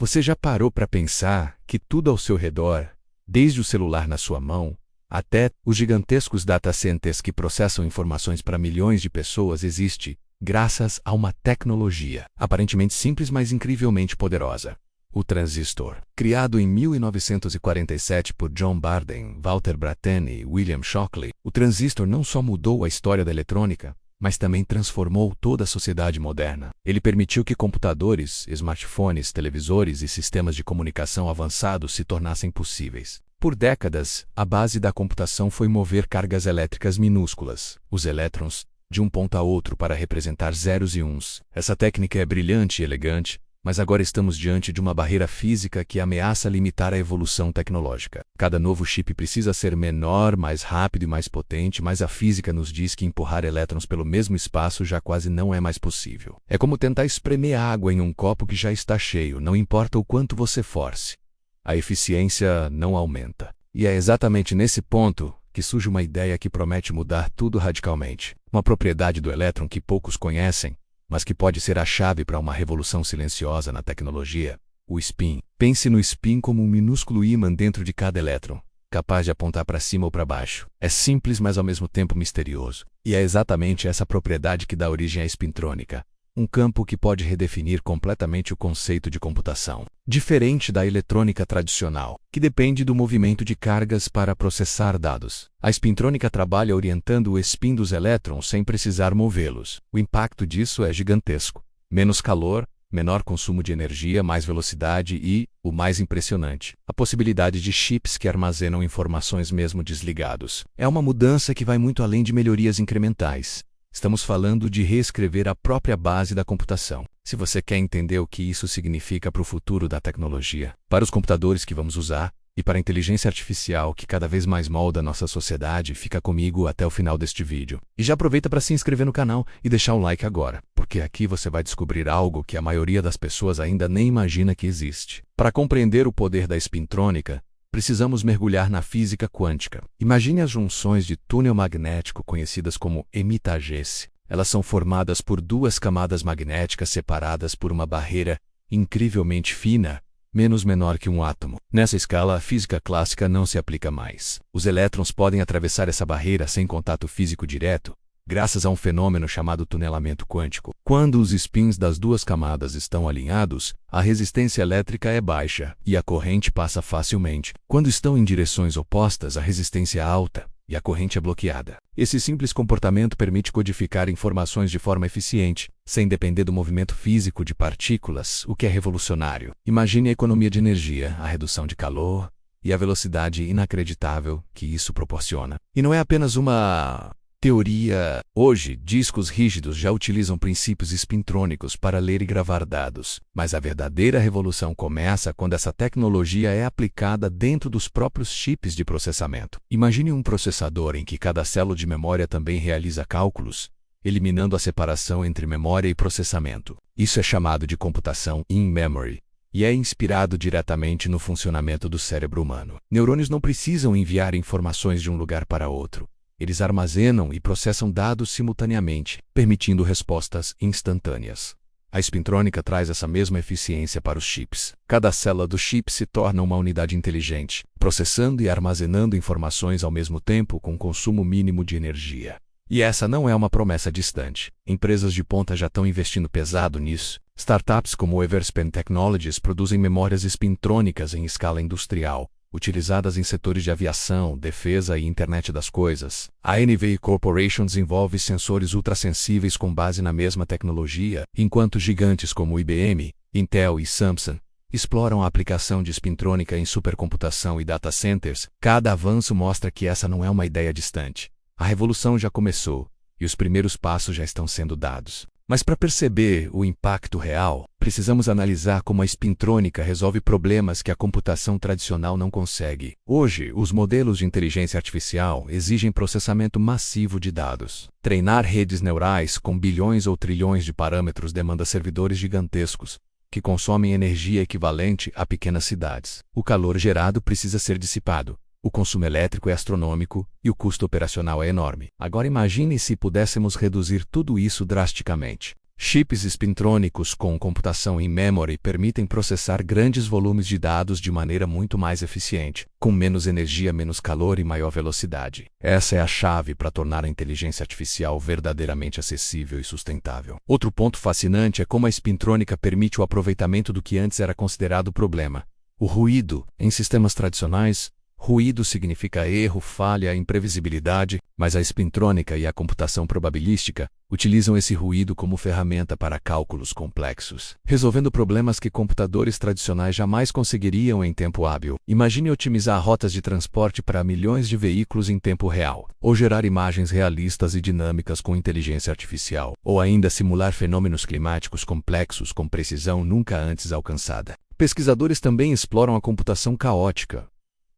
Você já parou para pensar que tudo ao seu redor, desde o celular na sua mão, até os gigantescos data centers que processam informações para milhões de pessoas existe graças a uma tecnologia aparentemente simples, mas incrivelmente poderosa. O transistor. Criado em 1947 por John Barden, Walter Brattain e William Shockley, o transistor não só mudou a história da eletrônica, mas também transformou toda a sociedade moderna. Ele permitiu que computadores, smartphones, televisores e sistemas de comunicação avançados se tornassem possíveis. Por décadas, a base da computação foi mover cargas elétricas minúsculas, os elétrons, de um ponto a outro para representar zeros e uns. Essa técnica é brilhante e elegante, mas agora estamos diante de uma barreira física que ameaça limitar a evolução tecnológica. Cada novo chip precisa ser menor, mais rápido e mais potente, mas a física nos diz que empurrar elétrons pelo mesmo espaço já quase não é mais possível. É como tentar espremer água em um copo que já está cheio, não importa o quanto você force. A eficiência não aumenta. E é exatamente nesse ponto que surge uma ideia que promete mudar tudo radicalmente. Uma propriedade do elétron que poucos conhecem, mas que pode ser a chave para uma revolução silenciosa na tecnologia: o spin. Pense no spin como um minúsculo ímã dentro de cada elétron, capaz de apontar para cima ou para baixo. É simples, mas ao mesmo tempo misterioso. E é exatamente essa propriedade que dá origem à espintrônica, um campo que pode redefinir completamente o conceito de computação. Diferente da eletrônica tradicional, que depende do movimento de cargas para processar dados, a espintrônica trabalha orientando o spin dos elétrons sem precisar movê-los. O impacto disso é gigantesco. Menos calor, menor consumo de energia, mais velocidade e, o mais impressionante, a possibilidade de chips que armazenam informações mesmo desligados. É uma mudança que vai muito além de melhorias incrementais. Estamos falando de reescrever a própria base da computação. Se você quer entender o que isso significa para o futuro da tecnologia, para os computadores que vamos usar e para a inteligência artificial que cada vez mais molda nossa sociedade, fica comigo até o final deste vídeo. E já aproveita para se inscrever no canal e deixar um like agora, porque aqui você vai descobrir algo que a maioria das pessoas ainda nem imagina que existe. Para compreender o poder da espintrônica, precisamos mergulhar na física quântica. Imagine as junções de túnel magnético conhecidas como emittages. Elas são formadas por duas camadas magnéticas separadas por uma barreira incrivelmente fina, menos menor que um átomo. Nessa escala, a física clássica não se aplica mais. Os elétrons podem atravessar essa barreira sem contato físico direto, graças a um fenômeno chamado tunelamento quântico. Quando os spins das duas camadas estão alinhados, a resistência elétrica é baixa e a corrente passa facilmente. Quando estão em direções opostas, a resistência é alta e a corrente é bloqueada. Esse simples comportamento permite codificar informações de forma eficiente, sem depender do movimento físico de partículas, o que é revolucionário. Imagine a economia de energia, a redução de calor e a velocidade inacreditável que isso proporciona. E não é apenas uma teoria. Hoje, discos rígidos já utilizam princípios espintrônicos para ler e gravar dados, mas a verdadeira revolução começa quando essa tecnologia é aplicada dentro dos próprios chips de processamento. Imagine um processador em que cada célula de memória também realiza cálculos, eliminando a separação entre memória e processamento. Isso é chamado de computação in-memory e é inspirado diretamente no funcionamento do cérebro humano. Neurônios não precisam enviar informações de um lugar para outro. Eles armazenam e processam dados simultaneamente, permitindo respostas instantâneas. A espintrônica traz essa mesma eficiência para os chips. Cada célula do chip se torna uma unidade inteligente, processando e armazenando informações ao mesmo tempo com consumo mínimo de energia. E essa não é uma promessa distante. Empresas de ponta já estão investindo pesado nisso. Startups como o Everspan Technologies produzem memórias espintrônicas em escala industrial, utilizadas em setores de aviação, defesa e internet das coisas. A NVIDIA Corporation desenvolve sensores ultrassensíveis com base na mesma tecnologia, enquanto gigantes como IBM, Intel e Samsung exploram a aplicação de espintrônica em supercomputação e data centers. Cada avanço mostra que essa não é uma ideia distante. A revolução já começou e os primeiros passos já estão sendo dados. Mas para perceber o impacto real, precisamos analisar como a espintrônica resolve problemas que a computação tradicional não consegue. Hoje, os modelos de inteligência artificial exigem processamento massivo de dados. Treinar redes neurais com bilhões ou trilhões de parâmetros demanda servidores gigantescos, que consomem energia equivalente a pequenas cidades. O calor gerado precisa ser dissipado. O consumo elétrico é astronômico e o custo operacional é enorme. Agora imagine se pudéssemos reduzir tudo isso drasticamente. Chips espintrônicos com computação em memory permitem processar grandes volumes de dados de maneira muito mais eficiente, com menos energia, menos calor e maior velocidade. Essa é a chave para tornar a inteligência artificial verdadeiramente acessível e sustentável. Outro ponto fascinante é como a espintrônica permite o aproveitamento do que antes era considerado problema: o ruído. Em sistemas tradicionais, ruído significa erro, falha, imprevisibilidade, mas a espintrônica e a computação probabilística utilizam esse ruído como ferramenta para cálculos complexos, resolvendo problemas que computadores tradicionais jamais conseguiriam em tempo hábil. Imagine otimizar rotas de transporte para milhões de veículos em tempo real, ou gerar imagens realistas e dinâmicas com inteligência artificial, ou ainda simular fenômenos climáticos complexos com precisão nunca antes alcançada. Pesquisadores também exploram a computação caótica,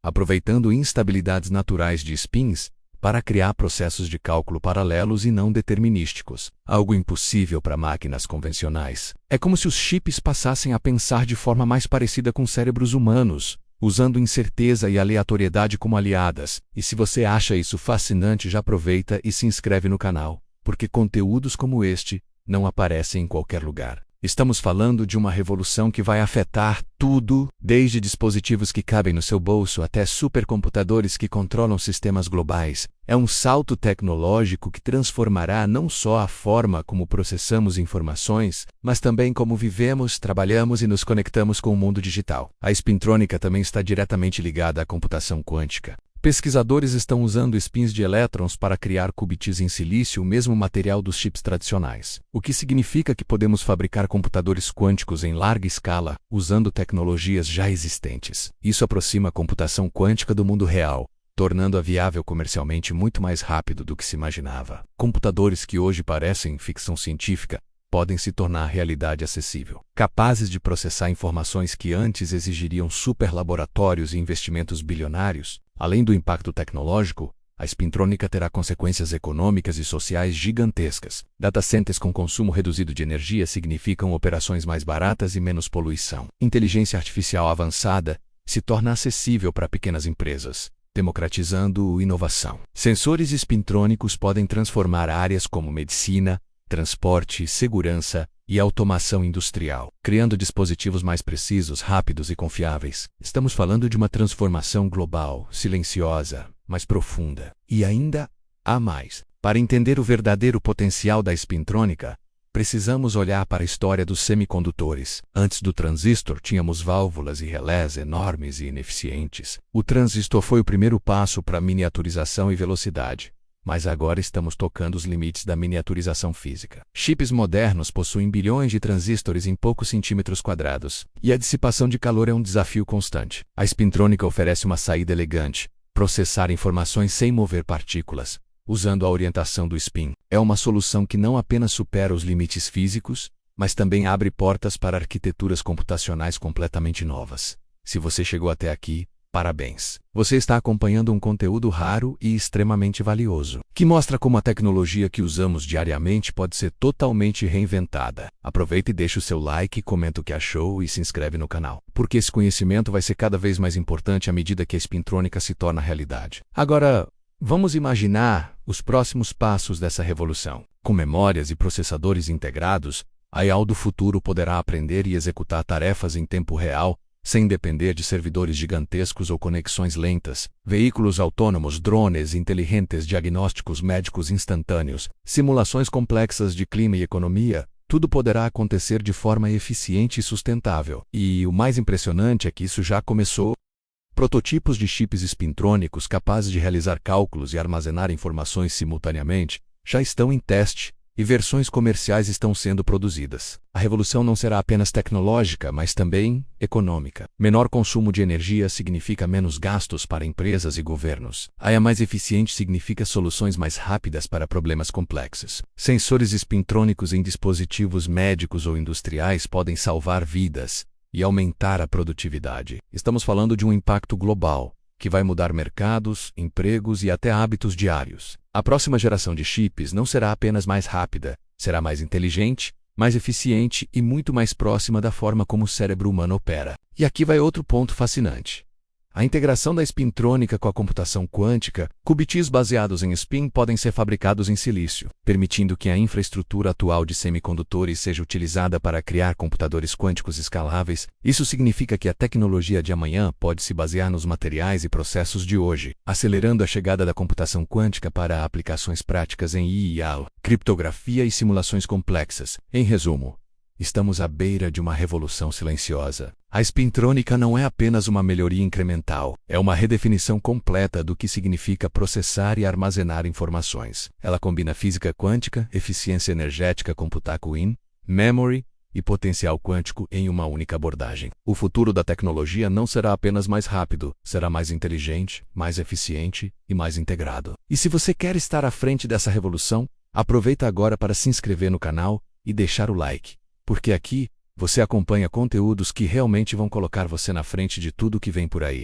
aproveitando instabilidades naturais de spins para criar processos de cálculo paralelos e não determinísticos, algo impossível para máquinas convencionais. É como se os chips passassem a pensar de forma mais parecida com cérebros humanos, usando incerteza e aleatoriedade como aliadas. E se você acha isso fascinante, já aproveita e se inscreve no canal, porque conteúdos como este não aparecem em qualquer lugar. Estamos falando de uma revolução que vai afetar tudo, desde dispositivos que cabem no seu bolso até supercomputadores que controlam sistemas globais. É um salto tecnológico que transformará não só a forma como processamos informações, mas também como vivemos, trabalhamos e nos conectamos com o mundo digital. A espintrônica também está diretamente ligada à computação quântica. Pesquisadores estão usando spins de elétrons para criar qubits em silício, o mesmo material dos chips tradicionais, o que significa que podemos fabricar computadores quânticos em larga escala, usando tecnologias já existentes. Isso aproxima a computação quântica do mundo real, tornando-a viável comercialmente muito mais rápido do que se imaginava. Computadores que hoje parecem ficção científica podem se tornar realidade acessível, capazes de processar informações que antes exigiriam superlaboratórios e investimentos bilionários. Além do impacto tecnológico, a espintrônica terá consequências econômicas e sociais gigantescas. Data centers com consumo reduzido de energia significam operações mais baratas e menos poluição. Inteligência artificial avançada se torna acessível para pequenas empresas, democratizando inovação. Sensores espintrônicos podem transformar áreas como medicina, transporte, segurança e automação industrial, criando dispositivos mais precisos, rápidos e confiáveis. Estamos falando de uma transformação global, silenciosa, mas profunda. E ainda há mais. Para entender o verdadeiro potencial da espintrônica, precisamos olhar para a história dos semicondutores. Antes do transistor, tínhamos válvulas e relés enormes e ineficientes. O transistor foi o primeiro passo para a miniaturização e velocidade. Mas agora estamos tocando os limites da miniaturização física. Chips modernos possuem bilhões de transistores em poucos centímetros quadrados, e a dissipação de calor é um desafio constante. A espintrônica oferece uma saída elegante: processar informações sem mover partículas, usando a orientação do spin. É uma solução que não apenas supera os limites físicos, mas também abre portas para arquiteturas computacionais completamente novas. Se você chegou até aqui, parabéns! Você está acompanhando um conteúdo raro e extremamente valioso, que mostra como a tecnologia que usamos diariamente pode ser totalmente reinventada. Aproveita e deixa o seu like, comenta o que achou e se inscreve no canal, porque esse conhecimento vai ser cada vez mais importante à medida que a espintrônica se torna realidade. Agora, vamos imaginar os próximos passos dessa revolução. Com memórias e processadores integrados, a IA do futuro poderá aprender e executar tarefas em tempo real, sem depender de servidores gigantescos ou conexões lentas. Veículos autônomos, drones inteligentes, diagnósticos médicos instantâneos, simulações complexas de clima e economia, tudo poderá acontecer de forma eficiente e sustentável. E o mais impressionante é que isso já começou. Prototipos de chips espintrônicos capazes de realizar cálculos e armazenar informações simultaneamente já estão em teste, e versões comerciais estão sendo produzidas. A revolução não será apenas tecnológica, mas também econômica. Menor consumo de energia significa menos gastos para empresas e governos. A IA mais eficiente significa soluções mais rápidas para problemas complexos. Sensores espintrônicos em dispositivos médicos ou industriais podem salvar vidas e aumentar a produtividade. Estamos falando de um impacto global, que vai mudar mercados, empregos e até hábitos diários. A próxima geração de chips não será apenas mais rápida, será mais inteligente, mais eficiente e muito mais próxima da forma como o cérebro humano opera. E aqui vai outro ponto fascinante. A integração da espintrônica com a computação quântica, qubits baseados em spin podem ser fabricados em silício, permitindo que a infraestrutura atual de semicondutores seja utilizada para criar computadores quânticos escaláveis. Isso significa que a tecnologia de amanhã pode se basear nos materiais e processos de hoje, acelerando a chegada da computação quântica para aplicações práticas em IA, criptografia e simulações complexas. Em resumo, estamos à beira de uma revolução silenciosa. A espintrônica não é apenas uma melhoria incremental, é uma redefinição completa do que significa processar e armazenar informações. Ela combina física quântica, eficiência energética computaco in-memory e potencial quântico em uma única abordagem. O futuro da tecnologia não será apenas mais rápido, será mais inteligente, mais eficiente e mais integrado. E se você quer estar à frente dessa revolução, aproveita agora para se inscrever no canal e deixar o like, porque aqui você acompanha conteúdos que realmente vão colocar você na frente de tudo que vem por aí.